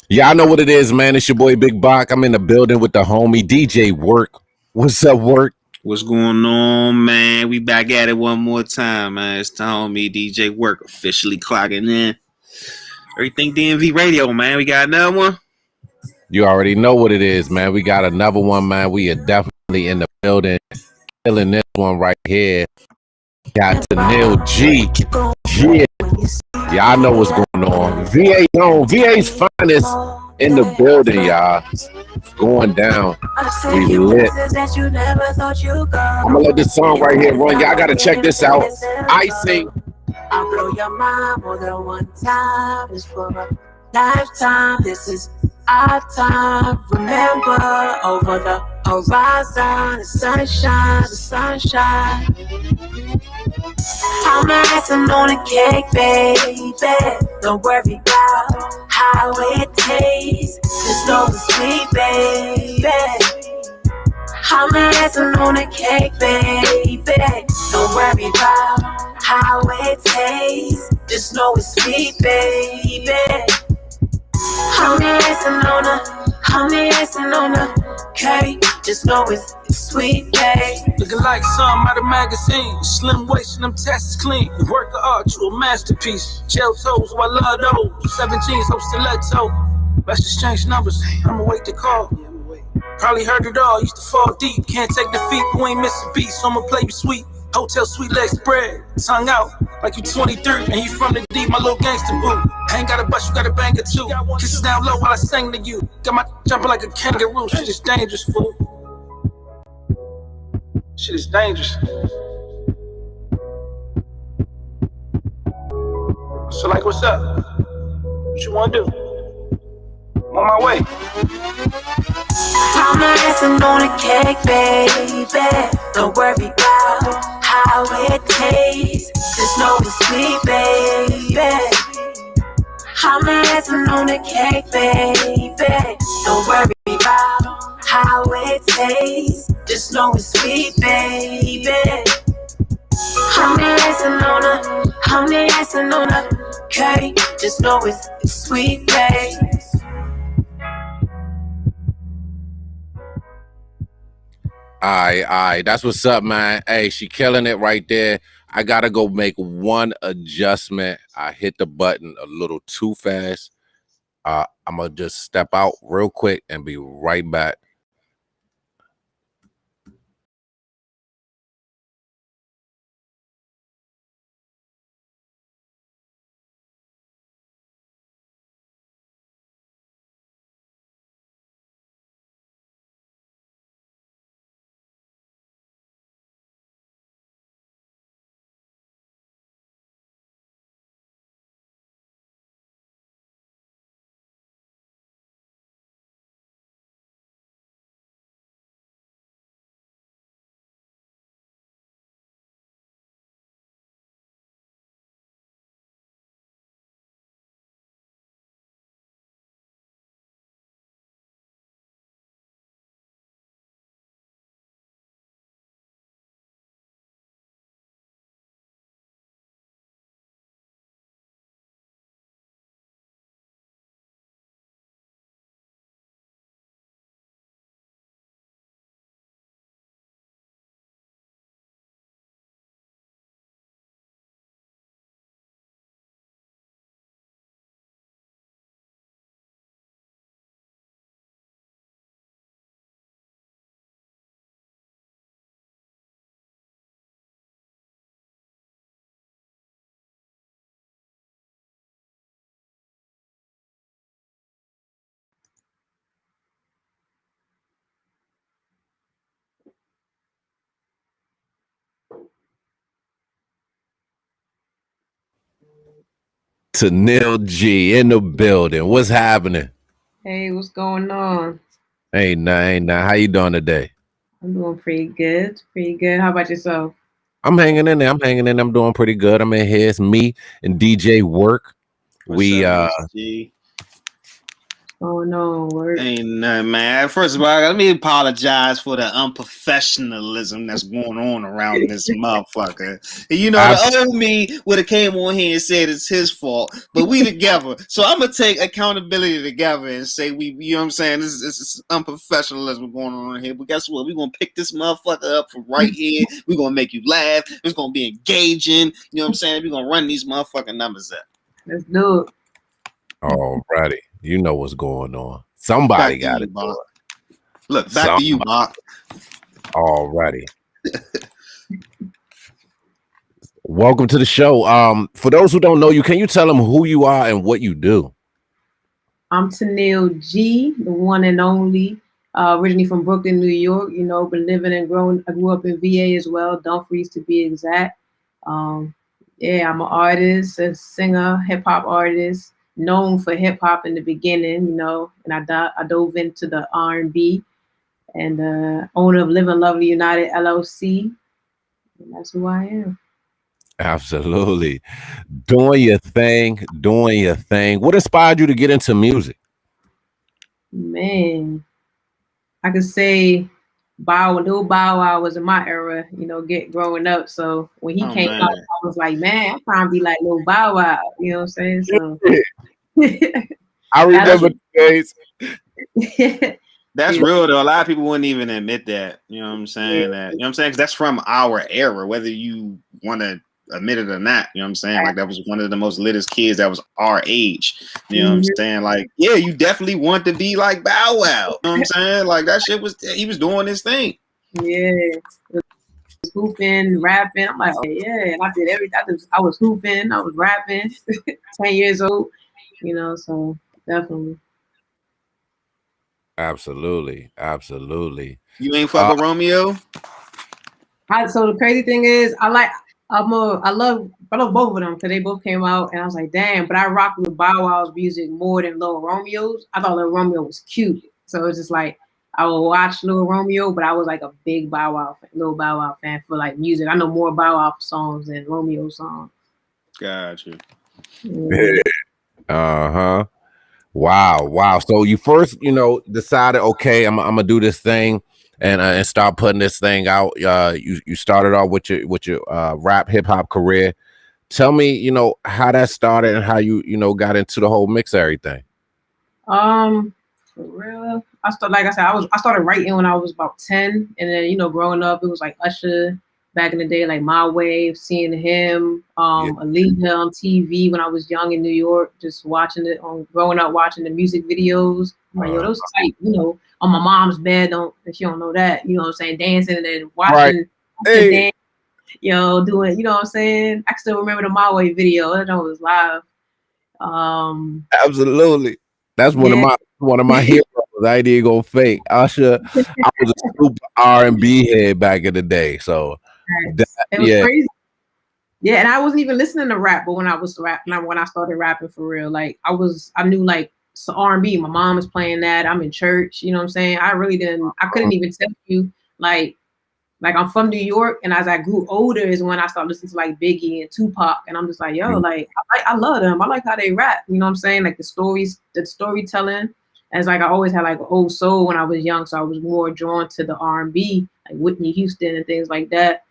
Yeah, I know what it is, man. It's your boy Big Bach. I'm in the building with the homie DJ Work. What's up, Work? What's going on, man? We back at it one more time, man. It's the homie DJ Work officially clocking in. Everything DMV Radio, man. We got another one. You already know what it is, man. We got another one, man. We are definitely in the building, killing this one right here. Got Teniele G. Yeah, I know what's going on. VA's finest in the building, y'all. It's going down. We lit. I'm gonna let this song right here run. Y'all gotta check this out. Icing. I'll blow your mind more than one time. It's for a lifetime. This is our time. Remember, over the horizon, the sunshine. I'm dancing on a cake, baby. Don't worry about how it tastes. Just know it's sweet, baby. I'm dancing on a cake, baby. Don't worry about how it tastes. Just know it's sweet, baby. I'm dancing on a cake. Just know it's sweet, babe. Looking like something out of magazine. Slim waist and them tests clean. The work of art, you a masterpiece. Gel toes, oh, I love those. 7 jeans, no stiletto. Let's exchange numbers. I'ma wait to call. Probably heard it all. Used to fall deep. Can't take defeat. You ain't miss a beat, so I'ma play you sweet. Hotel sweet leg spread. Tongue out like you 23 and you from the deep. My little gangster boo. Ain't got a bus, you got a banger too. Kisses down low while I sing to you. Got my jumping like a kangaroo. Shit is dangerous, fool. Shit is dangerous. So like, what's up? What you wanna do? I'm on my way. I'm dancing on a cake, baby. Don't worry about how it tastes. Just know it's sweet, baby. I'm dancing on a cake, baby. Don't worry about how it tastes. Just know it's sweet, baby. I'm dancing on a cake. Just know it's sweet, baby. Alright, that's what's up, man. Hey, she killing it right there. I gotta go make one adjustment. I hit the button a little too fast. I'm gonna just step out real quick and be right back. Teniele G in the building. What's happening? Hey, what's going on? Hey, nah. How you doing today? I'm doing pretty good. How about yourself? I'm hanging in there. I'm doing pretty good. I'm in here. It's me and DJ Work. What's up, G? Oh no, word. Ain't nothing, man. First of all, let me apologize for the unprofessionalism that's going on around this motherfucker. And you know, the old me would have came on here and said it's his fault, but we together. So I'm gonna take accountability together and say we, you know what I'm saying? This is unprofessionalism going on here. But guess what? We're gonna pick this motherfucker up from right here. We're gonna make you laugh. It's gonna be engaging. You know what I'm saying? We're gonna run these motherfucking numbers up. Let's do it. Alrighty, you know what's going on. Somebody got it. Look, back to you, Mark. Alrighty. Welcome to the show. For those who don't know you, can you tell them who you are and what you do? I'm Teniele G, the one and only. Originally from Brooklyn, New York. You know, been living and growing. I grew up in VA as well, Dumfries to be exact. Yeah, I'm an artist, a singer, hip hop artist, known for hip hop in the beginning. You know, and I dove into the R&B, and owner of Live and Lovely United LLC. And that's who I am. Absolutely. Doing your thing. What inspired you to get into music? Man, I could say Lil Bow Wow was in my era, you know, growing up. So when he came out, I was like, man, I'm trying to be like Lil Bow Wow. You know what I'm saying? So I remember the days. That's real though. A lot of people wouldn't even admit that. You know what I'm saying? That, you know what I'm saying? 'Cause that's from our era, whether you want to admit it or not. You know what I'm saying? Like that was one of the most littest kids that was our age. You know what I'm saying? Like, yeah, you definitely want to be like Bow Wow. You know what I'm saying? Like that shit he was doing his thing. Yeah. Hooping, rapping. I'm like, oh, yeah. And I did everything. I was hooping, I was rapping, 10 years old, you know, so definitely. Absolutely. You ain't fuck with Romeo? So the crazy thing is, I love both of them because they both came out, and I was like, damn. But I rocked with Bow Wow's music more than Lil Romeo's. I thought Lil Romeo was cute, so it's just like I would watch Lil Romeo, but I was like a big Lil Bow Wow fan for like music. I know more Bow Wow songs than Romeo songs. Gotcha. Yeah. Wow. So you first, decided, okay, I'm gonna do this thing and start putting this thing out. You started off with your rap hip hop career. Tell me, how that started and how you got into the whole mix of everything. For real, I started writing when I was about 10, and then growing up, it was like Usher. Back in the day, like My Way, seeing him, Aaliyah on TV when I was young in New York, just watching it growing up, watching the music videos. Like, yo, those type, on my mom's bed, she don't know that, you know what I'm saying, dancing and then watching dance, doing, you know what I'm saying? I still remember the My Way video. That was live. Absolutely. That's one of my heroes. I didn't go fake. Usher, I was a super R&B head back in the day. So it was crazy. Yeah, and I wasn't even listening to rap, but when I started rapping for real, like I knew like R&B. My mom was playing that. I'm in church, you know what I'm saying? I couldn't even tell you like I'm from New York, and as I grew older is when I started listening to like Biggie and Tupac, and I'm just like, yo, like I love them. I like how they rap, you know what I'm saying? Like the storytelling. As like I always had like an old soul when I was young, so I was more drawn to the R&B, like Whitney Houston and things like that.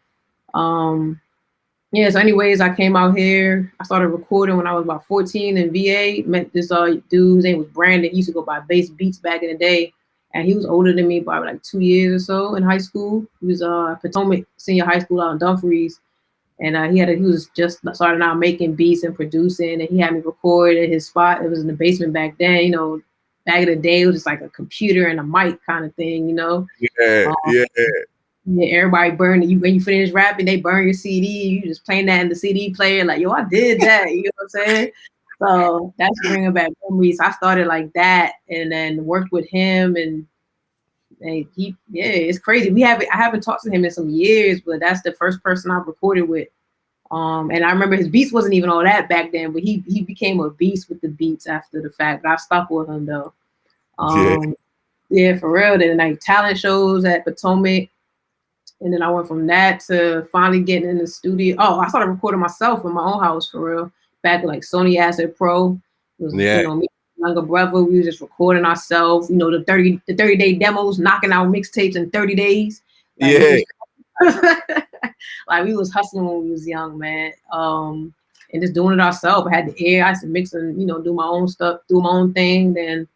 Yeah, so anyways, I came out here. I started recording when I was about 14 in VA. Met this dude, his name was Brandon. He used to go by Bass Beats back in the day. And he was older than me by like 2 years or so in high school. He was Potomac Senior High School out in Dumfries. And he was just starting out making beats and producing. And he had me record at his spot. It was in the basement back then, back in the day, it was just like a computer and a mic kind of thing, Yeah, everybody burned it. When you finish rapping, they burn your CD. You just playing that in the CD player, like, yo, I did that. You know what I'm saying? So that's bringing back memories. I started like that, and then worked with him, and it's crazy. I haven't talked to him in some years, but that's the first person I've recorded with. And I remember his beats wasn't even all that back then, but he became a beast with the beats after the fact. But I stuck with him though. Yeah, for real. Then like talent shows at Potomac. And then I went from that to finally getting in the studio. Oh, I started recording myself in my own house for real. Back at like Sony Asset Pro. It was, younger brother. We was just recording ourselves, you know, the 30-day demos, knocking out mixtapes in 30 days. Like, Yeah. Like we was hustling when we was young, man. And just doing it ourselves. I had the air, I used to mix and, you know, do my own stuff, do my own thing. Then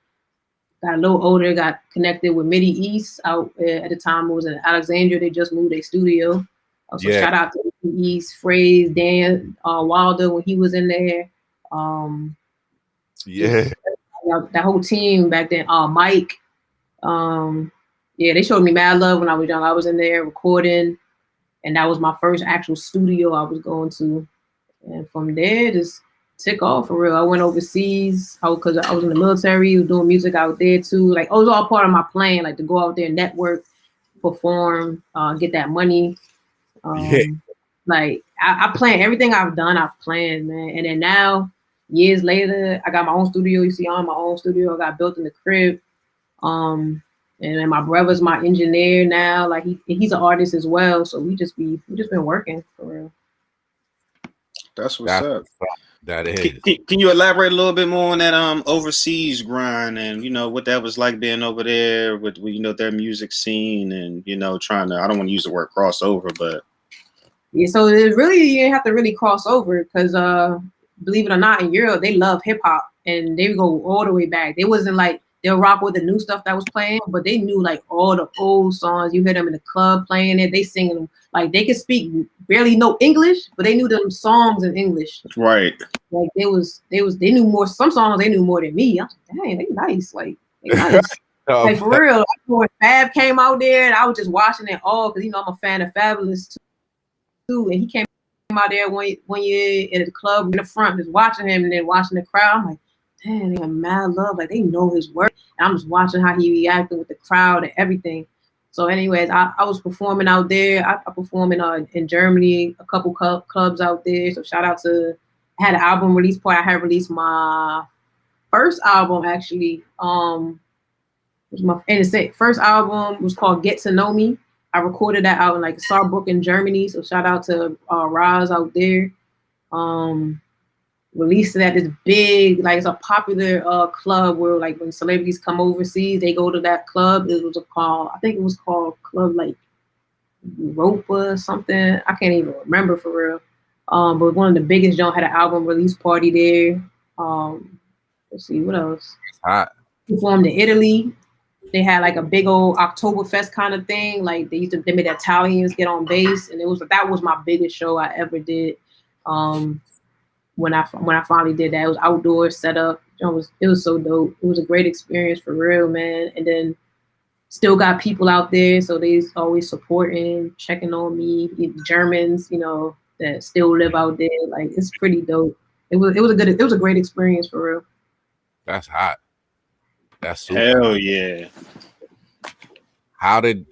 got a little older, got connected with Midi East out at the time. It was in Alexandria. They just moved their studio. So shout out to Midi East, Phrase, Dan Wilder when he was in there. That whole team back then. Mike. They showed me mad love when I was young. I was in there recording, and that was my first actual studio I was going to. And from there, just took off for real. I went overseas because I was in the military, was doing music out there too. Like, it was all part of my plan, like to go out there, network, perform, get that money. Like I planned everything I've done. I've planned, man. And then now, years later, I got my own studio. You see, I'm my own studio. I got built in the crib. And then my brother's my engineer now. Like he's an artist as well. So we just been working for real. That's what's up. That is. Can you elaborate a little bit more on that overseas grind and, you know, what that was like being over there with you know, their music scene and, you know, trying to, I don't want to use the word crossover, but yeah, so it really, you didn't have to really cross over because believe it or not, in Europe they love hip hop and they go all the way back. They wasn't like they'll rock with the new stuff that was playing, but they knew like all the old songs. You hear them in the club playing it, they singing them. Like they could speak barely no English, but they knew them songs in English. Right. Like they knew more. Some songs they knew more than me. I was like, dang, they nice. Like they nice. Like for real. Like, when Fab came out there, and I was just watching it all because you know I'm a fan of Fabulous too. And he came out there one year at the club in the front, just watching him and then watching the crowd. I'm like, damn, they got mad love. Like they know his work. And I'm just watching how he reacted with the crowd and everything. So anyways, I was performing out there. I performed in Germany, a couple clubs out there. So shout out to, I had an album release party. I had released my first album actually. First album was called Get to Know Me. I recorded that out in like Saarbrücken, Germany. So shout out to Roz out there. Released it at this big, like it's a popular club where like when celebrities come overseas, they go to that club. I think it was called Club like Europa or something. I can't even remember for real. But one of the biggest John had an album release party there. Let's see what else. Performed in Italy. They had like a big old Oktoberfest kind of thing. Like they made Italians get on bass, and that was my biggest show I ever did. When I finally did that, it was outdoor setup. It was so dope. It was a great experience for real, man. And then still got people out there, so they always supporting, checking on me. Germans, you know, that still live out there. Like it's pretty dope. It was a great experience for real. That's hot. That's super. Hell yeah. How did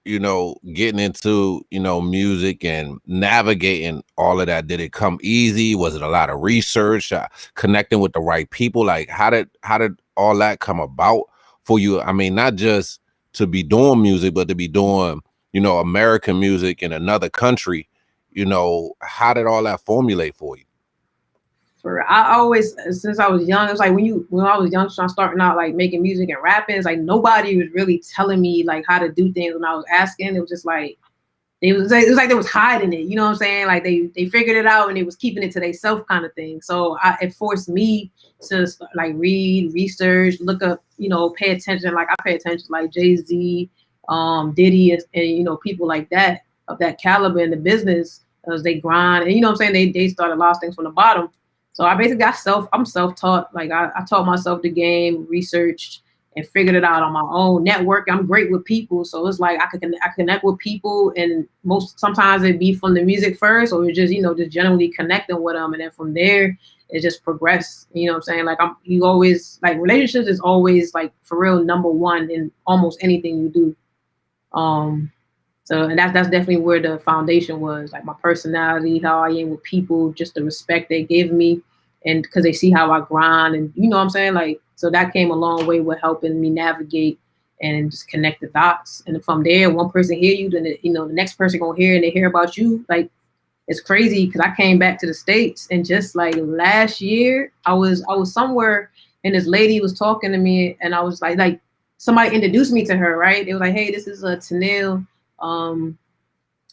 you know, getting into, you know, music and navigating all of that, did it come easy? Was it a lot of research, connecting with the right people? Like how did all that come about for you? I mean, not just to be doing music, but to be doing, you know, American music in another country. You know, how did all that formulate for you? I always, since I was young, it was like when I was young, so I'm starting out like making music and rapping, it's like nobody was really telling me like how to do things when I was asking. It was just like it was like they was hiding it, you know what I'm saying? Like they figured it out and they was keeping it to themselves kind of thing. So it forced me to like read, research, look up, you know, pay attention. Like I pay attention like Jay-Z, Diddy, and you know, people like that of that caliber in the business as they grind. And you know what I'm saying? They started a lot of things from the bottom. So I basically I'm self-taught. Like I taught myself the game, researched, and figured it out on my own. Network, I'm great with people. So it's like I connect with people, and sometimes it'd be from the music first, or just, you know, just generally connecting with them. And then from there, it just progressed. You know what I'm saying? Like you always, like relationships is always like for real number one in almost anything you do. So and that's definitely where the foundation was, like my personality, how I am with people, just the respect they give me, and because they see how I grind, and you know what I'm saying, like, so that came a long way with helping me navigate and just connect the dots. And from there, one person hear you, then you know the next person gonna hear, and they hear about you. Like it's crazy because I came back to the States, and just like last year, I was somewhere and this lady was talking to me, and I was like somebody introduced me to her, right? They was like, hey, this is Teniele.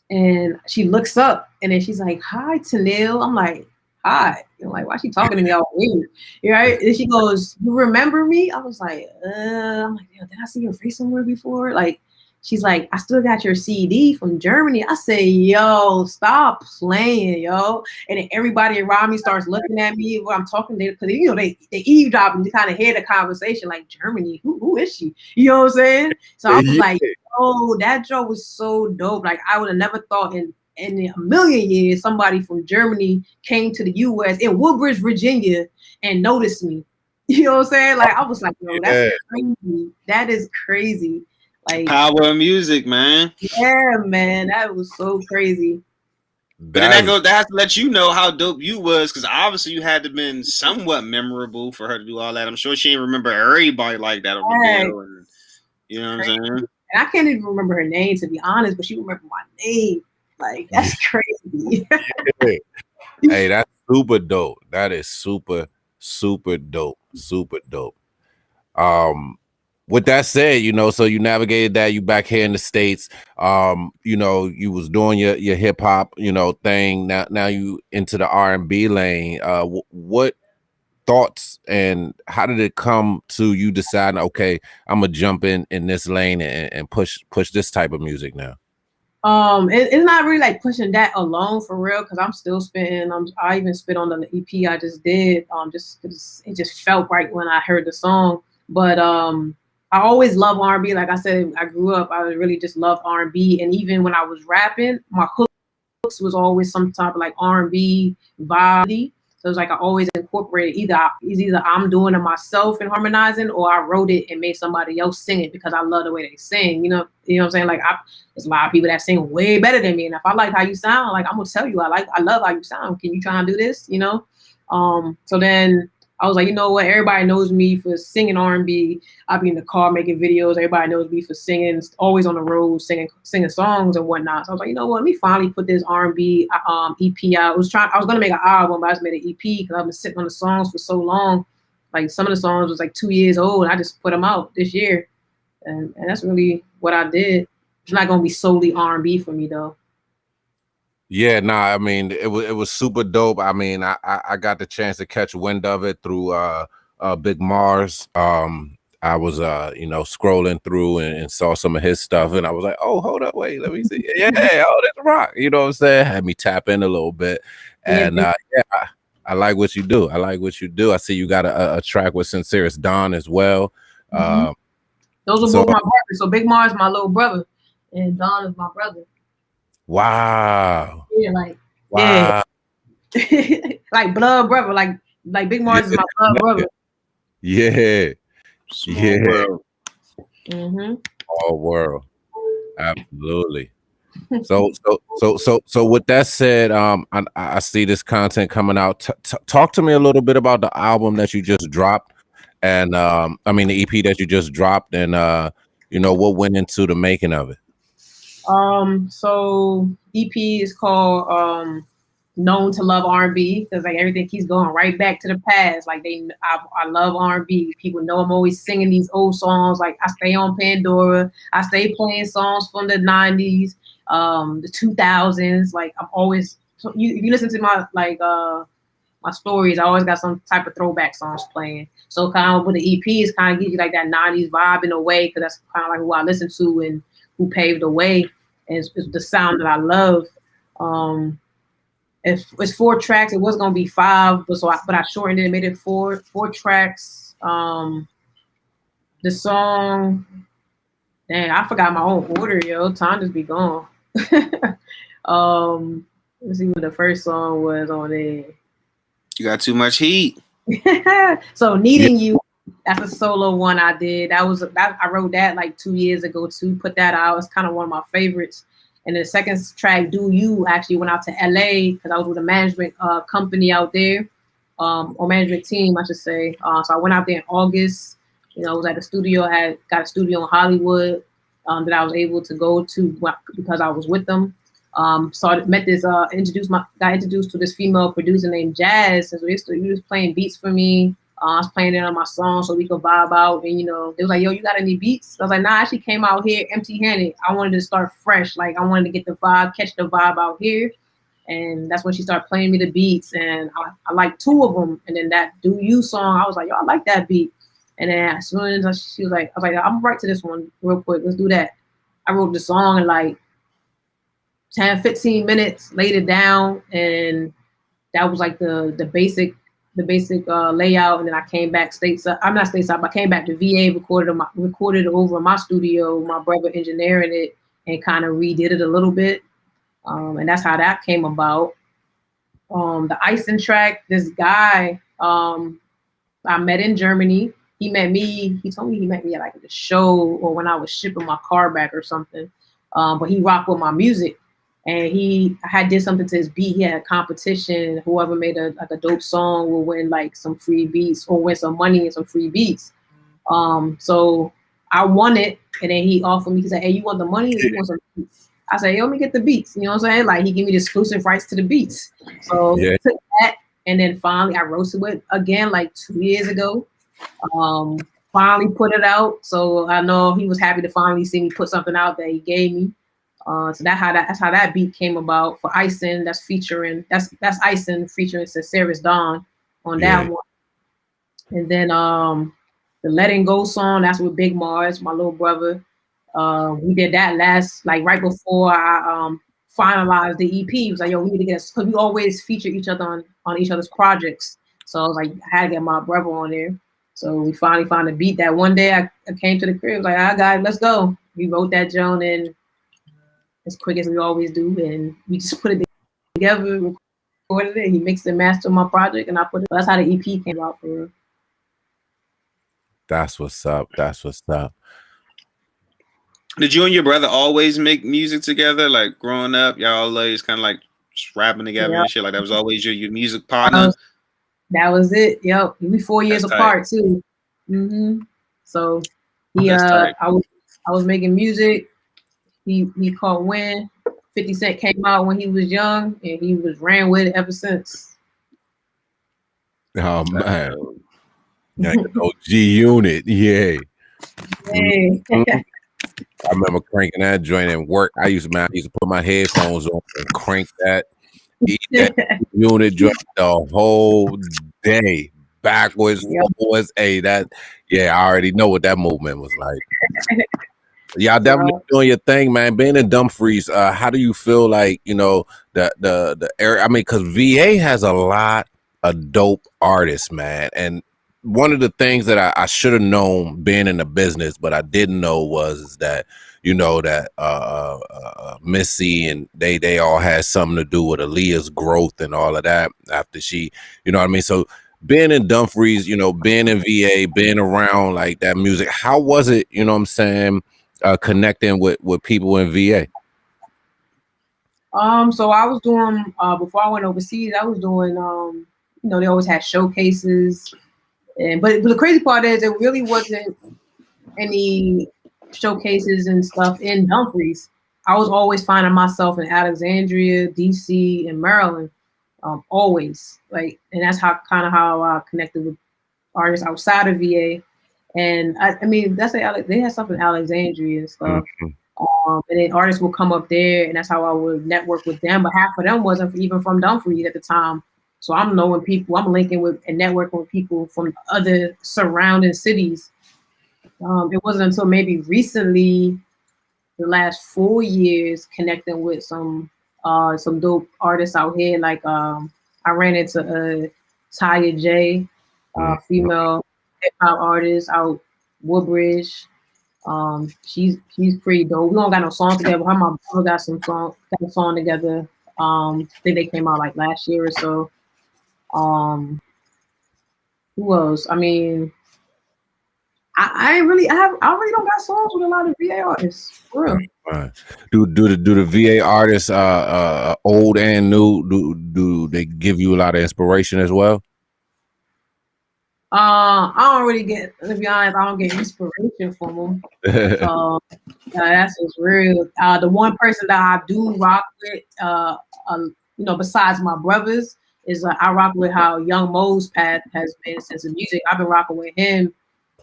And she looks up, and then she's like, hi, Teniele. I'm like, hi. You know, like, why is she talking to me all weird? Right? And she goes, you remember me? I was like, I'm like, did I see your face somewhere before? Like, she's like, I still got your CD from Germany. I say, yo, stop playing, yo. And then everybody around me starts looking at me when I'm talking to them, because you know they eavesdrop and they kind of hear the conversation, like, Germany, who is she? You know what I'm saying? So I was like, oh, that joke was so dope. Like, I would have never thought in a million years somebody from Germany came to the US in Woodbridge, Virginia, and noticed me. You know what I'm saying? Like, I was like, yo, that's crazy. That is crazy. Like, power of music, man. Yeah, man, that was so crazy. But then that has to let you know how dope you was, because obviously you had to have been somewhat memorable for her to do all that. I'm sure she didn't remember everybody like that on the bill, and you know what I'm saying? And I can't even remember her name, to be honest, but she remembered my name. Like, that's crazy. Hey, that's super dope. That is super, super dope. Super dope. With that said, you know, so you navigated that, you back here in the States, you know, you was doing your hip hop, you know, thing. Now you into the R&B lane. What thoughts and how did it come to you deciding, okay, I'm gonna jump in this lane and push this type of music now? It's not really like pushing that alone for real, because I'm still spitting. I even spit on the EP I just did, just because it just felt right when I heard the song. But I always love R&B. Like I said, I grew up, I really just loved R&B. And even when I was rapping, my hooks was always some type of like R&B vibe. So it's like I always incorporated either I'm doing it myself and harmonizing, or I wrote it and made somebody else sing it because I love the way they sing. You know what I'm saying? Like, there's a lot of people that sing way better than me, and if I like how you sound, like, I'm gonna tell you I love how you sound. Can you try and do this? You know? So then I was like, you know what? Everybody knows me for singing R&B. I be in the car making videos. Everybody knows me for singing, always on the road singing songs and whatnot. So I was like, you know what? Let me finally put this R&B EP out. I was gonna make an album, but I just made an EP because I've been sitting on the songs for so long. Like, some of the songs was like 2 years old. I just put them out this year, and that's really what I did. It's not gonna be solely R&B for me though. Yeah, I mean, it was super dope. I mean, I got the chance to catch wind of it through Big Mars. I was you know, scrolling through and saw some of his stuff, and I was like, oh, hold up, wait, let me see. Yeah, oh, that's rock. You know what I'm saying? Had me tap in a little bit. And I like what you do. I see you got a track with Sincerest Don as well. Those are both my brothers. So Big Mars is my little brother, and Don is my brother. Wow. Yeah, like, wow. Yeah. Like blood brother. Like Big Mars is my blood brother. Yeah. Small world. All world. Absolutely. So with that said, I see this content coming out. Talk to me a little bit about the album that you just dropped, and I mean the EP that you just dropped, and you know, what went into the making of it. So EP is called Known to Love R&B, because like everything keeps going right back to the past. Like, I love R&B. People know I'm always singing these old songs. Like, I stay on Pandora. I stay playing songs from the 90s, the 2000s. Like, I'm always, if you listen to my my stories, I always got some type of throwback songs playing. So kind of with the EP is kind of gives you like that 90s vibe in a way, because that's kind of like who I listen to and who paved the way, and it's the sound that I love. It's 4 tracks. It was gonna be 5, but I shortened it and made it 4 tracks. The song, dang, I forgot my own order, yo. Time just be gone. Let's see what the first song was on there. You got too much heat. So Needing You, that's a solo one I did. I wrote that like 2 years ago too. Put that out. It's kind of one of my favorites. And the second track, Do You, actually went out to LA because I was with a management company out there, or management team, I should say. So I went out there in August. You know, I was at the studio. I got a studio in Hollywood that I was able to go to because I was with them. So I met this, got introduced to this female producer named Jazz. And so he was playing beats for me. I was playing it on my song so we could vibe out. And, you know, they was like, yo, you got any beats? I was like, nah, I actually came out here empty-handed. I wanted to start fresh. Like, I wanted to get the vibe, catch the vibe out here. And that's when she started playing me the beats. And I liked 2 of them. And then that Do You song, I was like, yo, I like that beat. And then as soon as she was like, I was like, I'm right to this one real quick. Let's do that. I wrote the song in like 10, 15 minutes, laid it down. And that was like the basic layout, and then I came back stateside. I'm not stateside, but I came back to VA, recorded over in my studio, my brother engineering it, and kind of redid it a little bit. And that's how that came about. The icing track, this guy I met in Germany. He told me he met me at like a show or when I was shipping my car back or something. But he rocked with my music. And I had did something to his beat. He had a competition. Whoever made a dope song will win like some free beats or win some money and some free beats. So I won it, and then he offered me. He said, "Hey, you want the money or you want some beats?" I said, "Hey, let me get the beats." You know what I'm saying? Like he gave me the exclusive rights to the beats. So I took that, and then finally I roasted it again like 2 years ago. Finally put it out. So I know he was happy to finally see me put something out that he gave me. So that's how that beat came about for Icing. That's Icing featuring Sincerest Dawn on that one. And then the Letting Go song, that's with Big Mars, my little brother. We did that right before I finalized the EP. It was like, yo, we need to get us, because we always feature each other on each other's projects. So I was like, I had to get my brother on there. So we finally found a beat that one day I came to the crib, was like, all right, guys, let's go. We wrote that joint in as quick as we always do, and we just put it together, recorded it. He mixed and mastered my project, and I put it. That's how the EP came out for real. That's what's up. That's what's up. Did you and your brother always make music together? Like growing up, y'all always kind of like just rapping together and shit. Like that was always your music partner. That was it. Yep, we 4 years apart too. So I was making music. He caught wind. 50 Cent came out when he was young, and he was ran with it ever since. Oh man, OG unit, yeah. I remember cranking that joint at work. I used to put my headphones on and crank that. Eat that unit joint the whole day, backwards, forwards. Hey, I already know what that movement was like. Y'all definitely doing your thing, man. Being in Dumfries, how do you feel like, you know, the area? I mean, because VA has a lot of dope artists, man. And one of the things that I should have known being in the business, but I didn't know was that, you know, that Missy and they all had something to do with Aaliyah's growth and all of that after she, you know what I mean? So being in Dumfries, you know, being in VA, being around like that music, how was it, you know what I'm saying, connecting with people in VA? So I was doing before I went overseas, I was doing you know, they always had showcases, but the crazy part is there really wasn't any showcases and stuff in Dumfries. I was always finding myself in Alexandria, DC, and Maryland, always like, and that's how I connected with artists outside of VA. And I mean, they had stuff in Alexandria and stuff. And then artists would come up there, and that's how I would network with them. But half of them wasn't even from Dumfries at the time. So I'm knowing people, I'm linking with and networking with people from other surrounding cities. It wasn't until maybe recently, the last 4 years, connecting with some dope artists out here. Like I ran into Teniele G, female hip hop artist out Woodbridge. She's pretty dope. We don't got no songs together. Her and my brother got a song together. I think they came out like last year or so. Who else? I mean, I really don't got songs with a lot of VA artists. For real. Right. Do the VA artists old and new, do they give you a lot of inspiration as well? I don't really get, to be honest, I don't get inspiration from them. That's just real. The one person that I do rock with, you know, besides my brothers, is I rock with how Young Mo's path has been since the music. I've been rocking with him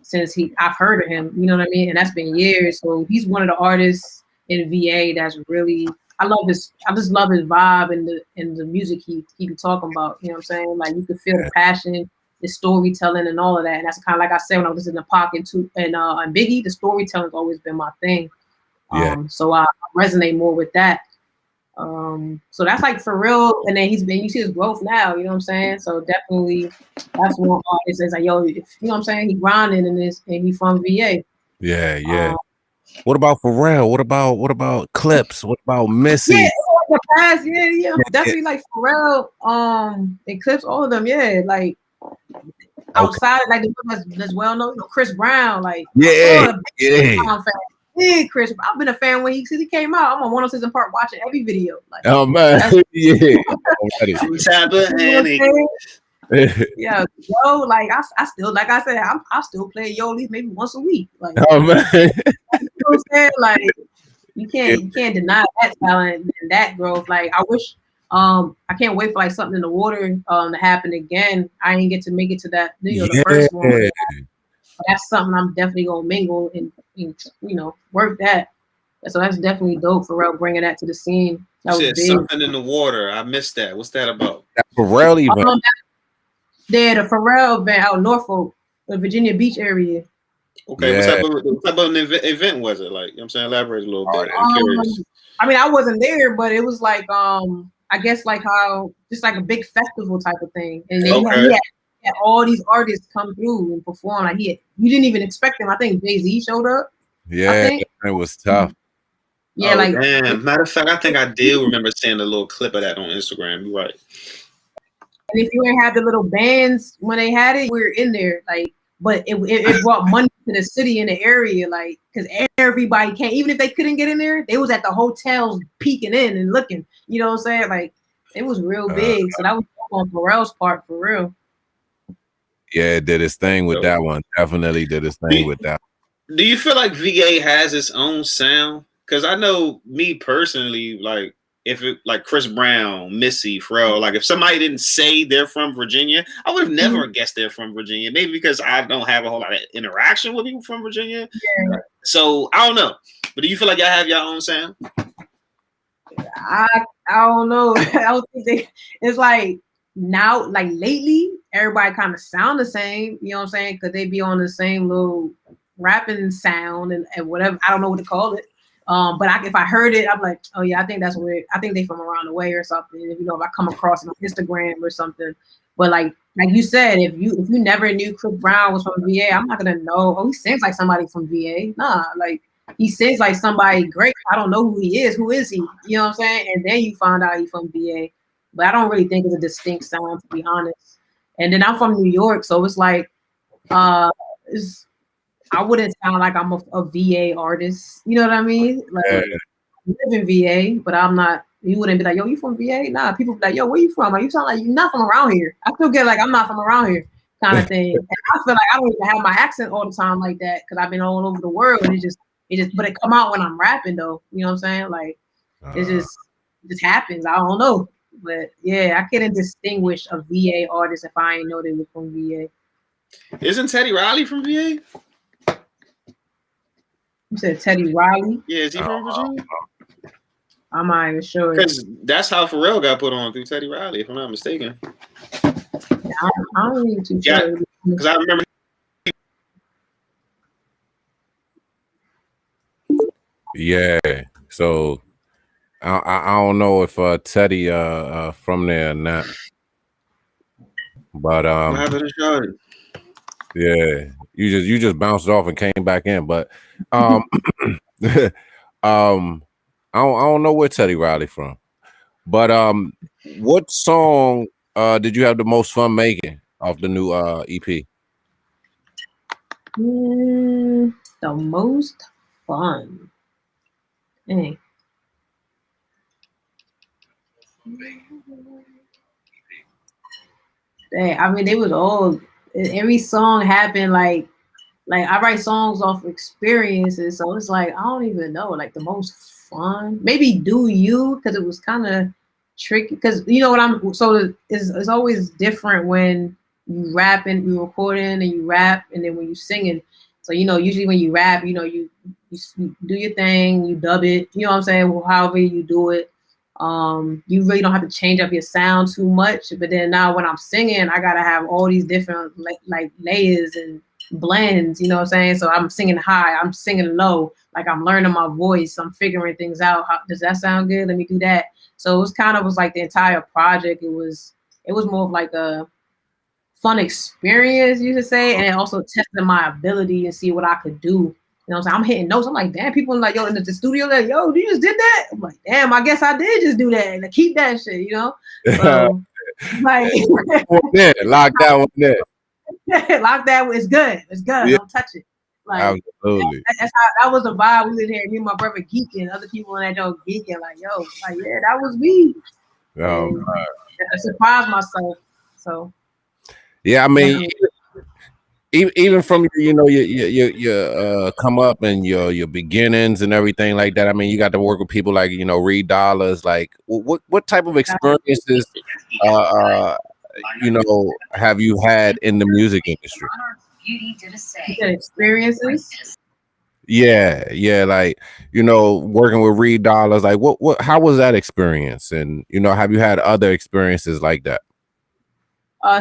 since I've heard of him. You know what I mean? And that's been years. So he's one of the artists in VA that's really I just love his vibe and the music he be talking about. You know what I'm saying? Like you can feel the passion, the storytelling, and all of that. And that's kind of like I said when I was in the pocket too. And Biggie, the storytelling's always been my thing. So I resonate more with that. So that's like for real. And then you see his growth now, you know what I'm saying? So definitely that's one artist that's like, yo, you know what I'm saying? He grinding in this and he from VA. Yeah. What about Pharrell? What about Clips? What about Missy? Yeah, the past, yeah. Definitely like Pharrell, and Clips, all of them, yeah. Like outside, like the one that's well known, Chris Brown, like Big Chris. I've been a fan when he came out. I'm on 106 & Park watching every video. Like, oh man, yeah. Yeah, yo, like I still, like I said, I still play Yo at least maybe once a week. Like, oh man, you know what I'm saying? Like, you can't deny that talent and that growth. Like, I wish, I can't wait for like something in the water to happen again. I ain't get to make it to that, the first one. But that's something I'm definitely gonna mingle and work that. So that's definitely dope. Pharrell bringing that to the scene. That was big. Something in the water. I missed that. What's that about? That Pharrell event. The Pharrell event out in Norfolk, the Virginia Beach area. Okay, what type of event was it? Like, you know what I'm saying, elaborate a little bit. I'm curious. I mean, I wasn't there, but it was like I guess like how just like a big festival type of thing. And then he had all these artists come through and perform. Like you didn't even expect them. I think Jay-Z showed up. Yeah, it was tough. Yeah, damn. Matter of fact, I think I did remember seeing a little clip of that on Instagram. You're right. And if you ain't have the little bands when they had it, we were in there. Like, but it brought money to the city and the area, like, because everybody came. Even if they couldn't get in there, they was at the hotels peeking in and looking. You know what I'm saying? Like, it was real big. So that was on Pharrell's part for real. Yeah, it did his thing with that one. Definitely did his thing with that. Do you feel like VA has its own sound? Because I know me personally, like if it like Chris Brown, Missy, Pharrell, like if somebody didn't say they're from Virginia, I would have never guessed they're from Virginia. Maybe because I don't have a whole lot of interaction with people from Virginia. Yeah. So I don't know. But do you feel like y'all have your own sound? I don't know. I don't think it's like now, like lately, everybody kind of sound the same. You know what I'm saying? Because they be on the same little rapping sound and whatever. I don't know what to call it. But if I heard it, I'm like, oh yeah, I think that's weird. I think they from around the way or something. If I come across it on Instagram or something. But like you said, if you never knew Chris Brown was from VA, I'm not gonna know. Oh, he sings like somebody from VA. Nah, like he sings like somebody great. I don't know who he is. Who is he? You know what I'm saying? And then you find out he's from VA. But I don't really think it's a distinct sound, to be honest. And then I'm from New York, so it's like I wouldn't sound like I'm a VA artist. You know what I mean? Like I live in VA, but I'm not. You wouldn't be like, yo, you from VA? Nah, people be like, yo, where you from? Like, you sound like you're not from around here. I still get like I'm not from around here kind of thing. And I feel like I don't even have my accent all the time like that because I've been all over the world. And it just but it come out when I'm rapping though. You know what I'm saying? Like it just happens. I don't know. But yeah, I couldn't distinguish a VA artist if I ain't know they were from VA. Isn't Teddy Riley from VA? You said Teddy Riley? Yeah, is he from Virginia? I'm not even sure. Because that's how Pharrell got put on through Teddy Riley, if I'm not mistaken. I don't even too sure. Because I remember. Yeah, so I don't know if Teddy from there or not, but what happened to Shorty? Yeah, you just bounced off and came back in, but I don't know where Teddy Riley from, but what song did you have the most fun making off the new EP? The most fun. Dang. I mean, they was all. Every song happened like I write songs off experiences, so it's like I don't even know. Like the most fun, maybe "Do You" because it was kind of tricky because you know what I'm. So it's always different when you rap and you recording and you rap, and then when you singing. So you know, usually when you rap, you know, you do your thing, you dub it. You know what I'm saying? Well, however you do it. You really don't have to change up your sound too much. But then now when I'm singing, I gotta have all these different like layers and blends. You know what I'm saying? So I'm singing high, I'm singing low. Like I'm learning my voice. I'm figuring things out. How, does that sound good? Let me do that. So it was kind of was like the entire project. It was more of like a fun experience, you could say, and also testing my ability and see what I could do. You know what I'm saying? I'm hitting notes. I'm like, damn, people are like, yo, in the studio, like, yo, you just did that? I'm like, damn, I guess I did just do that and keep that shit, you know? So, like, lock that one there. Lock that one. It's good. It's good. Yeah. Don't touch it. Like, absolutely. That's how, that was the vibe we was here. Me and my brother geeking. Other people in that joke geeking. Like, yo, like, yeah, that was me. Oh, I surprised myself. So, yeah, I mean, even from you know your come up and your beginnings and everything like that. I mean, you got to work with people like you know Reed Dollars. Like, what type of experiences, you know, have you had in the music industry? Experiences. Yeah, like you know, working with Reed Dollars. Like, how was that experience? And you know, have you had other experiences like that?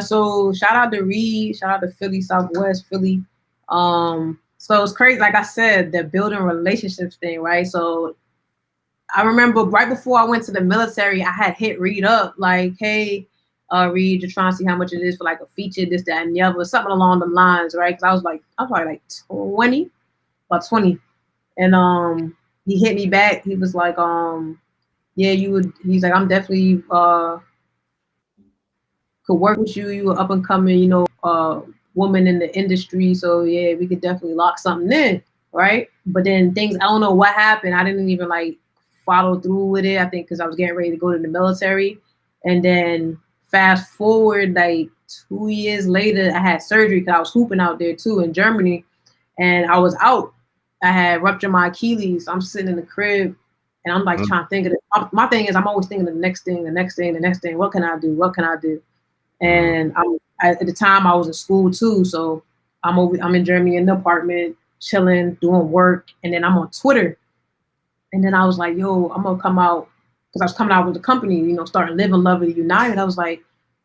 So shout out to Reed, shout out to Philly, Southwest Philly. So it's crazy, like I said, the building relationships thing, right? So I remember right before I went to the military, I had hit Reed up like, hey, Reed, just trying to see how much it is for like a feature, this, that, and the other, something along the lines, right? Because I was probably like 20, about 20. And he hit me back. He was like, yeah, you would, he's like, I'm definitely could work with you. You were up and coming, you know, woman in the industry. So yeah, we could definitely lock something in, right? But then things, I don't know what happened. I didn't even like follow through with it. I think because I was getting ready to go to the military. And then fast forward like 2 years later, I had surgery because I was hooping out there too in Germany. And I was out. I had ruptured my Achilles. I'm sitting in the crib and I'm like trying to think of it. My thing is I'm always thinking of the next thing, the next thing, the next thing. What can I do? What can I do? And at the time I was in school too, so I'm in Germany in the apartment, chilling, doing work, and then I'm on Twitter, and then I was like, yo, I'm gonna come out because I was coming out with the company, you know, starting Living Lovely United. I was like,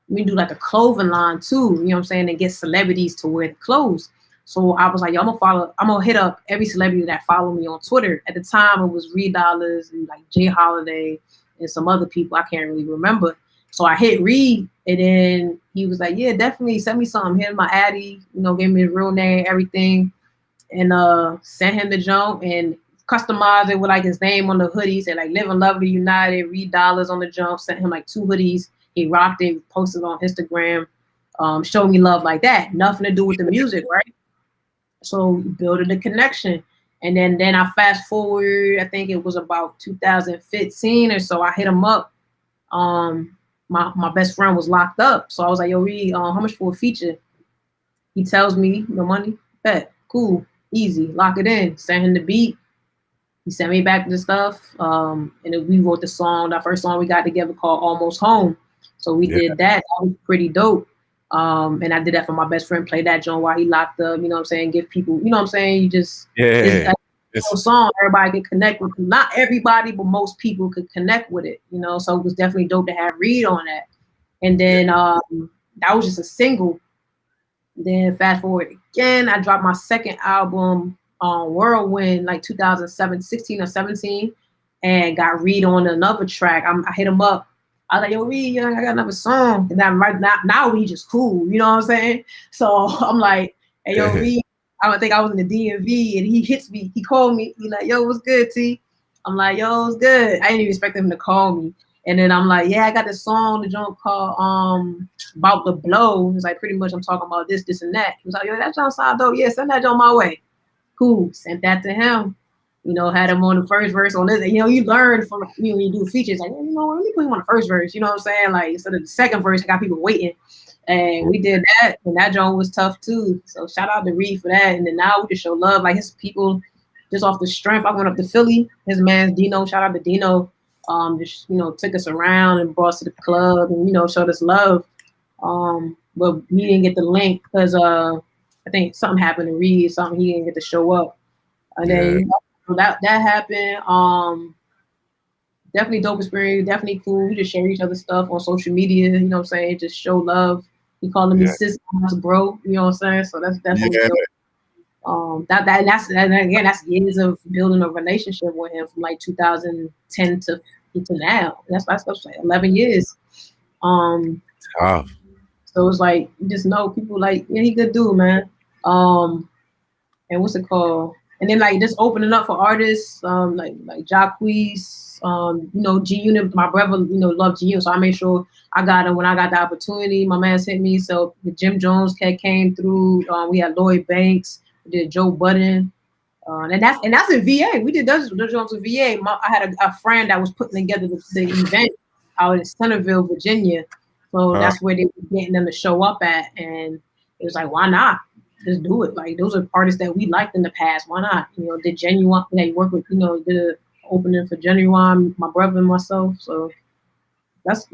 let me do like a clothing line too, you know what I'm saying, and get celebrities to wear the clothes. So I was like, yo, I'm gonna hit up every celebrity that follow me on Twitter. At the time, it was Reed Dollars and like Jay Holiday and some other people I can't really remember. So I hit Reed, and then he was like, yeah, definitely send me something. Hit my Addy, you know, gave me his real name, everything, and sent him the jump and customized it with like his name on the hoodie. Said like Living Lovely United, Reed Dollars on the jump. Sent him like 2 hoodies. He rocked it, posted on Instagram, showed me love like that. Nothing to do with the music, right? So building the connection. And then I fast forward, I think it was about 2015 or so, I hit him up. My best friend was locked up. So I was like, yo, Reed, how much for a feature? He tells me the money, bet, cool, easy, lock it in, send him the beat. He sent me back the stuff. And then we wrote the song, that first song we got together called Almost Home. So we did that. That was pretty dope. And I did that for my best friend, play that joint while he locked up, you know what I'm saying? Give people, you know what I'm saying? You just, it's a song everybody could connect with. Not everybody, but most people could connect with it, you know? So it was definitely dope to have Reed on that. And then that was just a single. Then fast forward again, I dropped my second album on Whirlwind, like 2016 or 17, and got Reed on another track. I hit him up. I was like, yo, Reed, I got another song. And then right now we just cool, you know what I'm saying? So I'm like, hey, yo, Reed, I think I was in the DMV, and he hits me. He called me. He like, yo, what's good, T? I'm like, yo, it's good. I didn't even expect him to call me. And then I'm like, yeah, I got this song, the joint called About the Blow. It's like pretty much I'm talking about this, this, and that. He was like, yo, that joint sound dope. Yeah, send that joint my way. Cool. Sent that to him. You know, had him on the first verse on this. You know, you learn from, you know, when you do features, like, you know, let me put him on the first verse. You know what I'm saying? Like, instead of the second verse, I got people waiting. And we did that. And that joint was tough too. So shout out to Reed for that. And then now we just show love. Like his people, just off the strength. I went up to Philly. His man, Dino, shout out to Dino. just took us around and brought us to the club and showed us love. But we didn't get the link because I think something happened to Reed, something he didn't get to show up, and then that happened. Definitely dope experience, definitely cool. We just share each other stuff on social media, you know what I'm saying? Just show love. He calling me sis, bro, you know what I'm saying? So that's definitely dope. That's years of building a relationship with him from like 2010 to now. That's like 11 years. Tough. So it's like you just know people like he good dude, man. And what's it called? And then like just opening up for artists, like Jacquees, G Unit. My brother, loved G Unit, so I made sure I got him when I got the opportunity. My man sent me. So the Jim Jones cat came through. We had Lloyd Banks. We did Joe Budden. And that's in VA. We did those jobs in VA. I had a friend that was putting together the event out in Centerville, Virginia. So that's where they were getting them to show up at, and it was like, why not? Just do it. Like those are artists that we liked in the past. Why not? Did Genuine? They work with the opening for Genuine, my brother and myself. So that's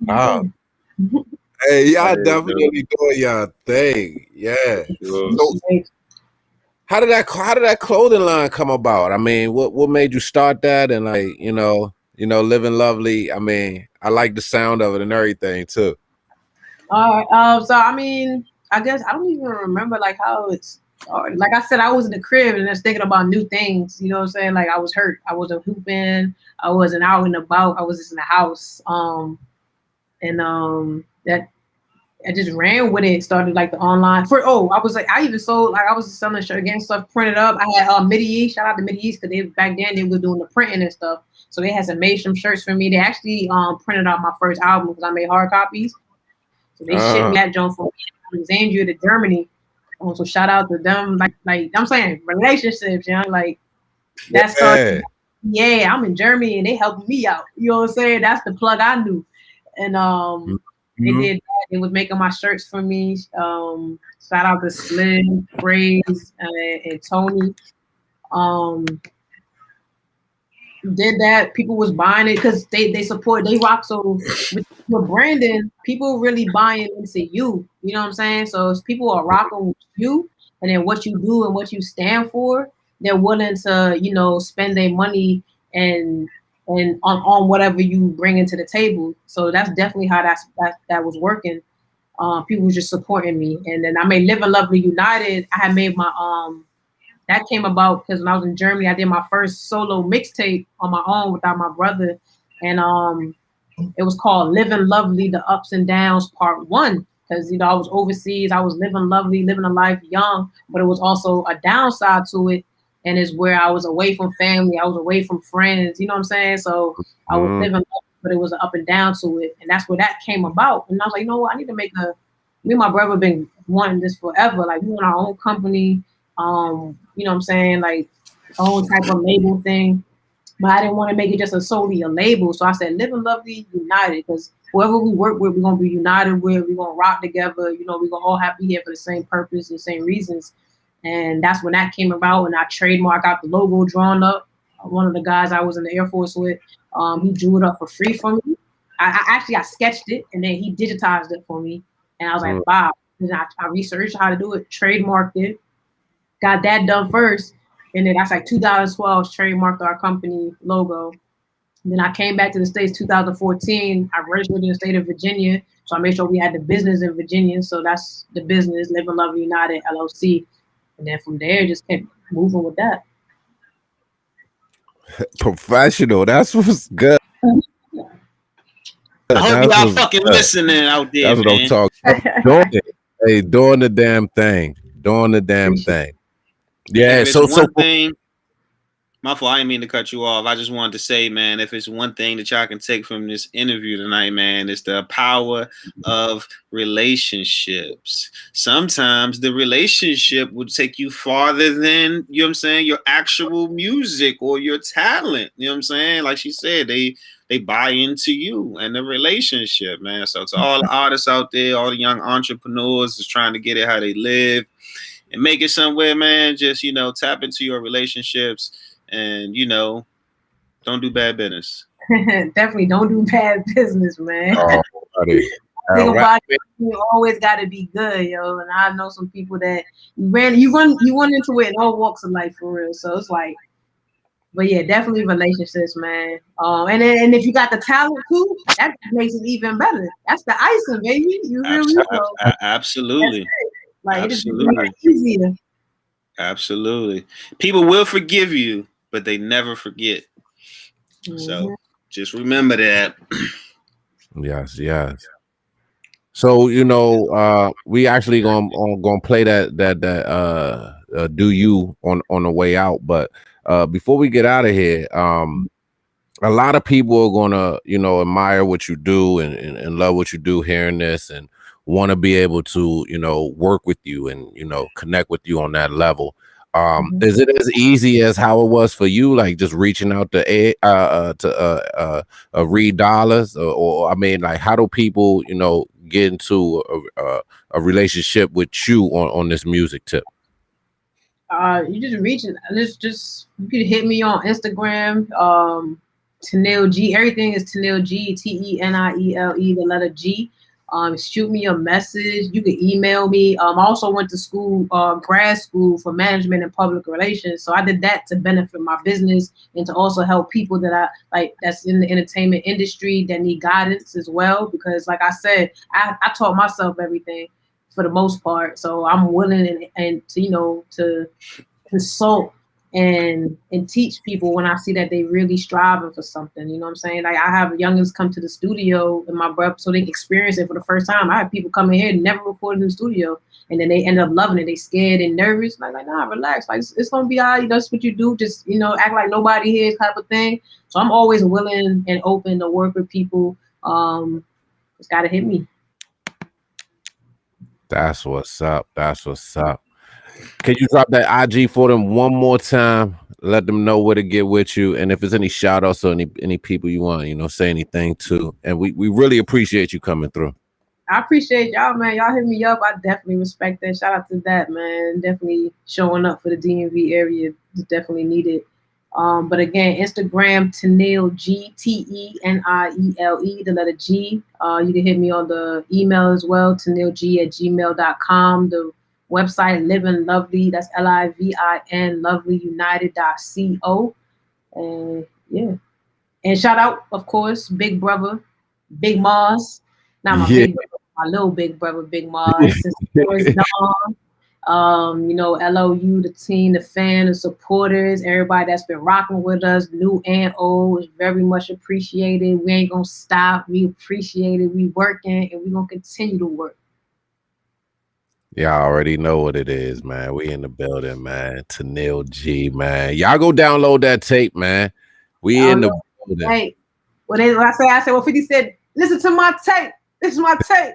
wow. Hey, y'all definitely doing y'all thing. Yeah. So, how did that clothing line come about? I mean, what made you start that? And like, Living Lovely. I mean, I like the sound of it and everything too. All right. So I mean, I guess I don't even remember like how it's started. Like I said, I was in the crib and just thinking about new things. You know what I'm saying? Like I was hurt. I wasn't hooping. I wasn't out and about. I was just in the house. That I just ran with it. Started like the online I even sold, like I was selling shirt again, stuff printed up. I had Midi East. Shout out to Midi East because back then they were doing the printing and stuff. So they had made some shirts for me. They actually printed out my first album because I made hard copies. So they shipped me that junk from Alexandria to Germany. So shout out to them. Like I'm saying, relationships, like that started. Yeah, I'm in Germany and they helping me out. You know what I'm saying? That's the plug I knew. And they did that. They was making my shirts for me. Shout out to Slim, Praise, and Tony. Did that. People was buying it because they support, they rock. So with branding, people really buying into you. You know what I'm saying? So if people are rocking with you and then what you do and what you stand for, they're willing to, spend their money and on whatever you bring into the table. So that's definitely how that was working. People was just supporting me. And then I made Living Lovely United. I had made my that came about because when I was in Germany, I did my first solo mixtape on my own without my brother. And it was called Living Lovely, The Ups and Downs Part 1. Because, I was overseas. I was living lovely, living a life young. But it was also a downside to it. And it's where I was away from family. I was away from friends. You know what I'm saying? So I was living lovely, but it was an up and down to it. And that's where that came about. And I was like, what? I need to make me and my brother been wanting this forever. Like, we want our own company. You know what I'm saying? Like, own type of label thing. But I didn't want to make it just solely a label. So I said, Living Lovely United, because whoever we work with, we're going to be united with. We're going to rock together. We're going to all be here for the same purpose and same reasons. And that's when that came about. And I trademark got the logo drawn up. One of the guys I was in the Air Force with, he drew it up for free for me. I sketched it, and then he digitized it for me. And I was like, wow. And I researched how to do it, trademarked it, got that done first. And then that's like 2012, trademarked our company logo. And then I came back to the States 2014. I registered in the state of Virginia. So I made sure we had the business in Virginia. So that's the business, Living Lovely United, LLC. And then from there, just kept moving with that. Professional. That's what's good. I hope y'all fucking listening out there, that's man. What I'm talking. Hey, doing the damn thing. Doing the damn thing. Yeah, so one thing. My fault, I didn't mean to cut you off. I just wanted to say, man, if it's one thing that y'all can take from this interview tonight, man, it's the power of relationships. Sometimes the relationship would take you farther than, you know what I'm saying, your actual music or your talent. You know what I'm saying? Like she said, they buy into you and the relationship, man. So to all the artists out there, all the young entrepreneurs is trying to get it how they live and make it somewhere, man, just, tap into your relationships and, don't do bad business. Definitely don't do bad business, man. Oh, buddy. Think Right. about it, you always got to be good, yo. And I know some people that you run into it in all walks of life for real. So it's like, but yeah, definitely relationships, man. And if you got the talent too, that makes it even better. That's the icing, baby. You really know. Absolutely. Like it just makes it easier. Absolutely. People will forgive you, but they never forget. So just remember that. Yes. So we actually gonna play that do you on the way out, but before we get out of here, a lot of people are gonna admire what you do and love what you do, hearing this, and want to be able to work with you and connect with you on that level. Is it as easy as how it was for you, like just reaching out to Reed Dollars, or I mean, like, how do people get into a relationship with you on this music tip? You just reaching. Just you can hit me on Instagram. Teniele G. Everything is Teniele G. Teniele, the letter G. Shoot me a message. You can email me. I also went to school, grad school for management and public relations. So I did that to benefit my business and to also help people that I like that's in the entertainment industry that need guidance as well. Because like I said, I taught myself everything for the most part. So I'm willing and to consult and teach people when I see that they really striving for something. You know what I'm saying? Like I have youngins come to the studio in my breath so they can experience it for the first time. I have people come in here and never recorded in the studio, and then they end up loving it. They scared and nervous. Like nah, relax. Like it's gonna be all right. That's what you do. Just act like nobody here type of thing. So I'm always willing and open to work with people. Just gotta hit me. That's what's up. Can you drop that IG for them one more time? Let them know where to get with you, and if there's any shout outs or any people you want, say anything to. And we really appreciate you coming through. I appreciate y'all, man. Y'all hit me up. I definitely respect that. Shout out to that, man. Definitely showing up for the DMV area. Definitely needed. But again, Instagram, Teniele G, Teniele, the letter G. You can hit me on the email as well, tenileg@gmail.com. The website, Living Lovely, that's LIVIN, lovelyunited.co. And yeah. And shout out, of course, Big Brother, Big Mars. Not my big brother, my little big brother, Big Mars. LOU, the team, the fan, the supporters, everybody that's been rocking with us, new and old, is very much appreciated. We ain't gonna stop. We appreciate it. We working and we gonna continue to work. Y'all already know what it is, man. We in the building, man. Teniele G, man. Y'all go download that tape, man. We in the building. Hey, when I say, well, 50 said, listen to my tape. This is my tape.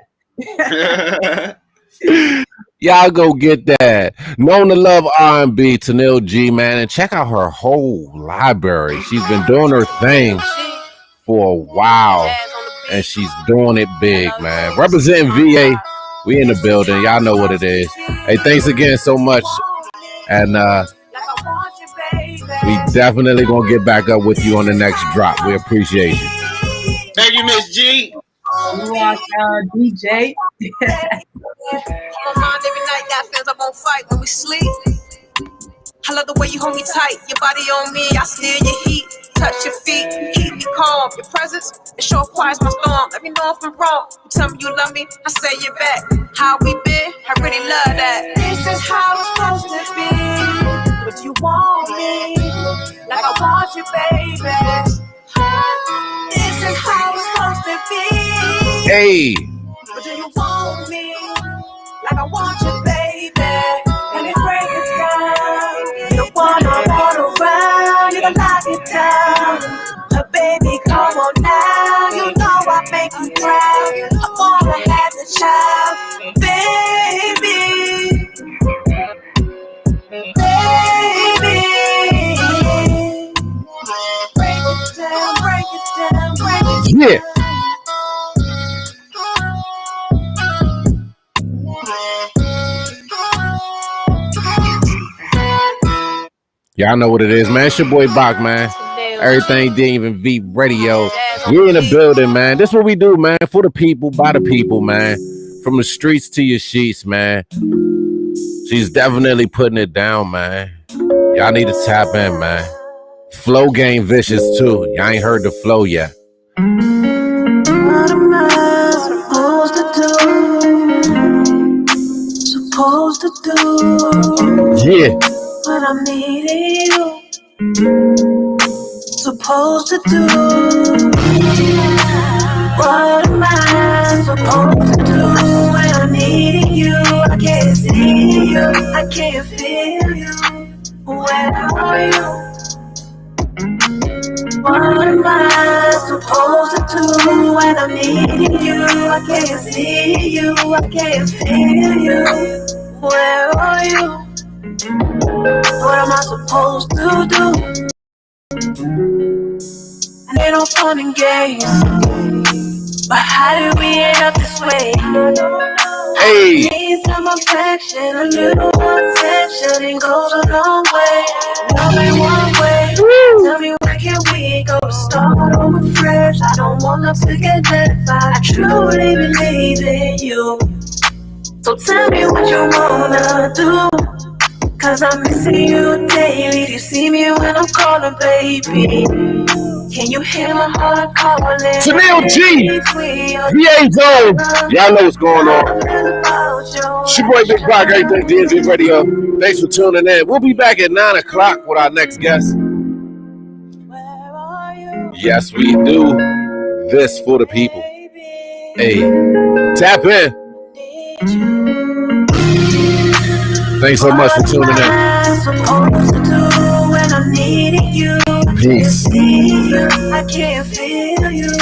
Y'all go get that. Known to love R&B, Teniele G, man, and check out her whole library. She's been doing her thing for a while, and she's doing it big, man. Representing VA, we in the building. Y'all know what it is. Hey, thanks again so much, and we definitely gonna get back up with you on the next drop. We appreciate you. Thank you, Miss G. You are DJ. On my mind every night, got feels I won't fight when we sleep. I love the way you hold me tight, your body on me, I steal your heat, touch your feet, keep me calm. Your presence, it sure quiets my storm. Let me know if I'm wrong. You tell me you love me, I say you're back. How we been, I really love that. This is how it's supposed to be. But you want me, like I want you, baby. This is how it's supposed to be. Hey. But do you want me, like I want you, baby? Let me break it down. You wanna run around, you can lock it down. Baby, come on now, you know I make you proud. I wanna have the child, baby. Baby, break it down, break it down, break it down. Yeah. Y'all know what it is, man. It's your boy Bach, man. Everything didn't even beat radio. We in the building, man. This is what we do, man. For the people, by the people, man. From the streets to your sheets, man. She's definitely putting it down, man. Y'all need to tap in, man. Flow game vicious too. Y'all ain't heard the flow yet. What am I supposed to do? Yeah. When I'm needing you. Supposed to do. What am I supposed to do when I'm needing you? I can't see you, I can't feel you. Where are you? What am I supposed to do when I'm needing you? I can't see you, I can't feel you. Where are you? What am I supposed to do? And they don't fun and games. But how did we end up this way? Hey. I need some affection, a little attention, it goes a long way. Love me one way. Tell me where can we go to start over fresh? I don't want us to get identified. I truly believe in you. So tell me what you wanna do. Cause I'm missing you daily. You see me when I'm calling, baby. Can you hear my heart calling? Teniele G, VA Zone. Y'all know what's going on. It's your boy Big Block, everything DNZ Radio. Thanks for tuning in. We'll be back at 9 o'clock with our next guest. Yes, we do this for the people. Hey, tap in. Thanks so much for tuning in. Peace. I can't feel you.